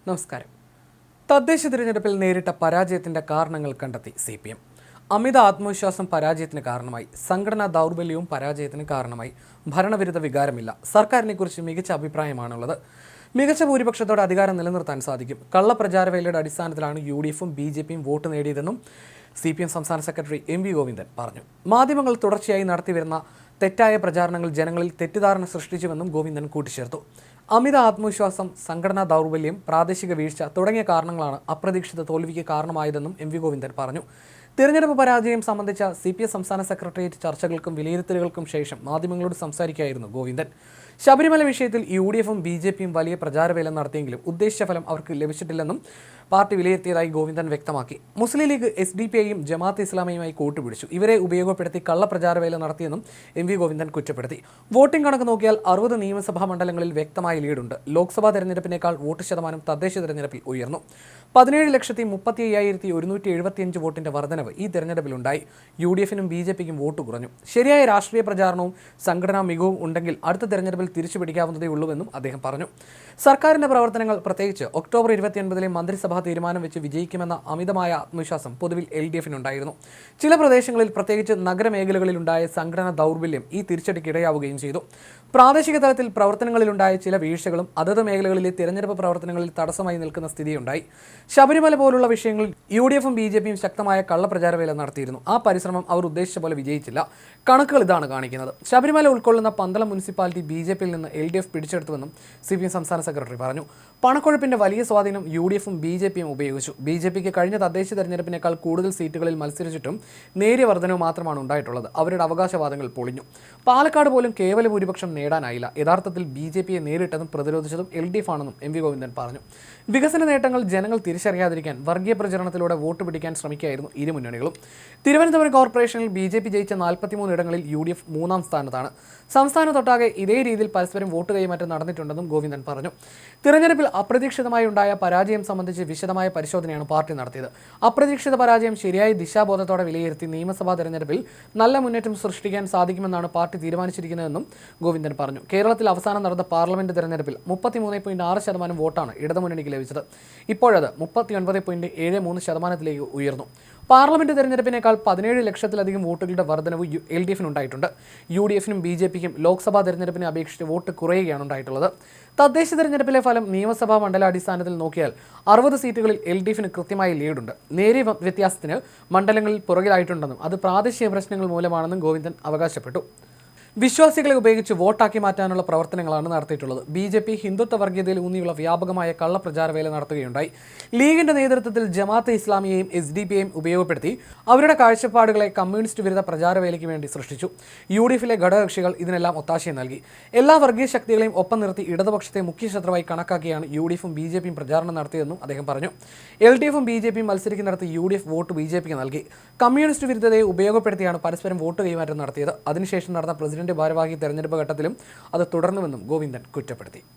നമസ്കാരം. തദ്ദേശ തിരഞ്ഞെടുപ്പിൽ നേരിട്ട പരാജയത്തിന്റെ കാരണങ്ങൾ കണ്ടെത്തി CPM. അമിത ആത്മവിശ്വാസം പരാജയത്തിന് കാരണമായി. സംഘടനാ ദൗർബല്യവും പരാജയത്തിന് കാരണമായി. ഭരണവിരുദ്ധ വികാരമില്ല. സർക്കാരിനെക്കുറിച്ച് മികച്ച അഭിപ്രായമാണുള്ളത്. മികച്ച ഭൂരിപക്ഷത്തോടെ അധികാരം നിലനിർത്താൻ സാധിക്കും. കള്ളപ്രചാരവേലയുടെ അടിസ്ഥാനത്തിലാണ് UDFും BJPയും വോട്ട് നേടിയതെന്നും CPM സംസ്ഥാന സെക്രട്ടറി MV ഗോവിന്ദൻ പറഞ്ഞു. മാധ്യമങ്ങൾ തുടർച്ചയായി നടത്തിവരുന്ന തെറ്റായ പ്രചാരണങ്ങൾ ജനങ്ങളിൽ തെറ്റിദ്ധാരണ സൃഷ്ടിച്ചുവെന്നും ഗോവിന്ദൻ കൂട്ടിച്ചേർത്തു. അമിത ആത്മവിശ്വാസം, സംഘടനാ ദൗർബല്യം, പ്രാദേശിക വീഴ്ച തുടങ്ങിയ കാരണങ്ങളാണ് അപ്രതീക്ഷിത തോൽവിക്ക് കാരണമായതെന്നും MV ഗോവിന്ദൻ പറഞ്ഞു. തിരഞ്ഞെടുപ്പ് പരാജയം സംബന്ധിച്ച CPM സംസ്ഥാന സെക്രട്ടേറിയറ്റ് ചർച്ചകൾക്കും വിലയിരുത്തലുകൾക്കും ശേഷം മാധ്യമങ്ങളോട് സംസാരിക്കുകയായിരുന്നു ഗോവിന്ദൻ. ശബരിമല വിഷയത്തിൽ UDFും BJPയും വലിയ പ്രചാരവേല നടത്തിയെങ്കിലും ഉദ്ദേശിച്ച ഫലം അവർക്ക് ലഭിച്ചിട്ടില്ലെന്നും പാർട്ടി വിലയിരുത്തിയതായി ഗോവിന്ദൻ വ്യക്തമാക്കി. മുസ്ലിം ലീഗ്, SDPIയും ജമാഅത്തെ ഇസ്ലാമിയുമായി കൂട്ടുപിടിച്ചു. ഇവരെ ഉപയോഗപ്പെടുത്തി കള്ളപ്രചാരവേല നടത്തിയെന്നും MV ഗോവിന്ദൻ കുറ്റപ്പെടുത്തി. വോട്ടിംഗ് കണക്ക് നോക്കിയാൽ 60 നിയമസഭാ മണ്ഡലങ്ങളിൽ വ്യക്തമായ ലീഡുണ്ട്. ലോക്സഭാ തെരഞ്ഞെടുപ്പിനേക്കാൾ വോട്ട് ശതമാനം തദ്ദേശ തെരഞ്ഞെടുപ്പിൽ ഉയർന്നു. 17,35,175 വോട്ടിന്റെ വർധനവ് ഈ തെരഞ്ഞെടുപ്പിലുണ്ടായി. UDFിനും BJPക്കും വോട്ട് കുറഞ്ഞു. ശരിയായ രാഷ്ട്രീയ പ്രചാരണവും സംഘടനാ മികവും ഉണ്ടെങ്കിൽ അടുത്ത തെരഞ്ഞെടുപ്പിൽ തിരിച്ചു പിടിക്കാവുന്നതേ ഉള്ളൂവെന്നും അദ്ദേഹം പറഞ്ഞു. സർക്കാരിന്റെ പ്രവർത്തനങ്ങൾ, പ്രത്യേകിച്ച് ഒക്ടോബർ 29 മന്ത്രിസഭാ തീരുമാനം വെച്ച് വിജയിക്കുമെന്ന അമിതമായ ആത്മവിശ്വാസം പൊതുവിൽ LDFിനുണ്ടായിരുന്നു. ചില പ്രദേശങ്ങളിൽ, പ്രത്യേകിച്ച് നഗരമേഖലകളിലുണ്ടായ സംഘടനാ ദൗർബല്യം ഈ തിരിച്ചടിക്കിടയാവുകയും ചെയ്തു. പ്രാദേശിക തലത്തിൽ പ്രവർത്തനങ്ങളിലുണ്ടായ ചില വീഴ്ചകളും അതത് മേഖലകളിലെ തിരഞ്ഞെടുപ്പ് പ്രവർത്തനങ്ങളിൽ തടസ്സമായി നിൽക്കുന്ന സ്ഥിതിയുണ്ടായി. ശബരിമല പോലുള്ള വിഷയങ്ങളിൽ UDFും BJPയും ശക്തമായ കള്ളപ്രചാരവേല നടത്തിയിരുന്നു. ആ പരിശ്രമം അവർ ഉദ്ദേശിച്ച പോലെ വിജയിച്ചില്ല. കണക്കുകൾ ഇതാണ് കാണിക്കുന്നത്. ശബരിമല ഉൾക്കൊള്ളുന്ന പന്തളം മുനിസിപ്പാലിറ്റി BJPയിൽ നിന്ന് LDF പിടിച്ചെടുത്തുവെന്നും CPM സംസ്ഥാന സെക്രട്ടറി പറഞ്ഞു. പണക്കൊഴുപ്പിന്റെ വലിയ സ്വാധീനം UDFും BJPയും ഉപയോഗിച്ചു. BJPക്ക് കഴിഞ്ഞ തദ്ദേശ തെരഞ്ഞെടുപ്പിനേക്കാൾ കൂടുതൽ സീറ്റുകളിൽ മത്സരിച്ചിട്ടും നേരിയ വർധനവ് മാത്രമാണ് ഉണ്ടായിട്ടുള്ളത്. അവരുടെ അവകാശവാദങ്ങൾ പൊളിഞ്ഞു. പാലക്കാട് പോലും കേവല ഭൂരിപക്ഷം നേടാനായില്ല. യഥാർത്ഥത്തിൽ BJPയെ നേരിട്ടതും പ്രതിരോധിച്ചതും LDF ആണെന്നും MV ഗോവിന്ദൻ പറഞ്ഞു. വികസന നേട്ടങ്ങൾ ജനങ്ങൾ തിരിച്ചറിയാതിരിക്കാൻ വർഗീയ പ്രചരണത്തിലൂടെ വോട്ട് പിടിക്കാൻ ശ്രമിക്കുകയായിരുന്നു ഇരു മുന്നണികളും. തിരുവനന്തപുരം കോർപ്പറേഷനിൽ BJP ജയിച്ച 43 ഇടങ്ങളിൽ UDF 3-ാം സ്ഥാനത്താണ്. സംസ്ഥാനത്തൊട്ടാകെ ഇതേ രീതിയിൽ പരസ്പരം വോട്ട് കൈമാറ്റം നടന്നിട്ടുണ്ടെന്നും ഗോവിന്ദൻ പറഞ്ഞു. തിരഞ്ഞെടുപ്പിൽ അപ്രതീക്ഷിതമായി ഉണ്ടായ പരാജയം സംബന്ധിച്ച് വിശദമായ പരിശോധനയാണ് പാർട്ടി നടത്തിയത്. അപ്രതീക്ഷിത പരാജയം ശരിയായ ദിശാബോധത്തോടെ വിലയിരുത്തി നിയമസഭാ തെരഞ്ഞെടുപ്പിൽ നല്ല മുന്നേറ്റം സൃഷ്ടിക്കാൻ സാധിക്കുമെന്നാണ് പാർട്ടി തീരുമാനിച്ചിരിക്കുന്നതെന്നും ഗോവിന്ദൻ പറഞ്ഞു. കേരളത്തിൽ അവസാനം നടന്ന പാർലമെന്റ് തെരഞ്ഞെടുപ്പിൽ 33.6% വോട്ടാണ് ഇടതുമുന്നണിക്ക് ലഭിച്ചത്. ഇപ്പോഴത് 39.73% ഉയർന്നു. പാർലമെന്റ് തെരഞ്ഞെടുപ്പിനേക്കാൾ 17 ലക്ഷത്തിലധികം വോട്ടുകളുടെ വർധനവ് LDFിനുണ്ടായിട്ടുണ്ട്. UDFിനും BJPക്കും ലോക്സഭാ തെരഞ്ഞെടുപ്പിനെ അപേക്ഷിച്ച് വോട്ട് കുറയുകയാണ് ഉണ്ടായിട്ടുള്ളത്. തദ്ദേശ തെരഞ്ഞെടുപ്പിലെ ഫലം നിയമസഭാ മണ്ഡലാടിസ്ഥാനത്തിൽ നോക്കിയാൽ 60 സീറ്റുകളിൽ LDFിന് കൃത്യമായ ലീഡുണ്ട്. നേരിയ വ്യത്യാസത്തിന് മണ്ഡലങ്ങളിൽ പുറകിലായിട്ടുണ്ടെന്നും അത് പ്രാദേശിക പ്രശ്നങ്ങൾ മൂലമാണെന്നും ഗോവിന്ദൻ അവകാശപ്പെട്ടു. വിശ്വാസികളെ ഉപയോഗിച്ച് വോട്ടാക്കി മാറ്റാനുള്ള പ്രവർത്തനങ്ങളാണ് നടത്തിയിട്ടുള്ളത്. BJP ഹിന്ദുത്വ വർഗീയതയിൽ ഊന്നിയുള്ള വ്യാപകമായ കള്ളപ്രചാരവേല നടത്തുകയുണ്ടായി. ലീഗിന്റെ നേതൃത്വത്തിൽ ജമാഅത്തെ ഇസ്ലാമിയെയും SDPയെയും ഉപയോഗപ്പെടുത്തി അവരുടെ കാഴ്ചപ്പാടുകളെ കമ്മ്യൂണിസ്റ്റ് വിരുദ്ധ പ്രചാരവേലയ്ക്ക് വേണ്ടി സൃഷ്ടിച്ചു. UDFിലെ ഘടകകക്ഷികൾ ഇതിനെല്ലാം ഒത്താശയം നൽകി. എല്ലാ വർഗീയ ശക്തികളെയും ഒപ്പം നിർത്തി ഇടതുപക്ഷത്തെ മുഖ്യ ശത്രുവായി കണക്കാക്കിയാണ് UDFും BJPയും പ്രചാരണം നടത്തിയതെന്നും അദ്ദേഹം പറഞ്ഞു. LDFും BJPയും മത്സരിക്കുന്നിടത്ത് UDF വോട്ട് BJPക്ക് നൽകി. കമ്മ്യൂണിസ്റ്റ് വിരുദ്ധതയെ ഉപയോഗപ്പെടുത്തിയാണ് പരസ്പരം വോട്ട് കൈമാറ്റം നടത്തിയത്. അതിനുശേഷം നടന്ന പ്രസിഡന്റ് ഭാരവാഹി തെരഞ്ഞെടുപ്പ് ഘട്ടത്തിലും അത് തുടർന്നുവെന്നും ഗോവിന്ദൻ കുറ്റപ്പെടുത്തി.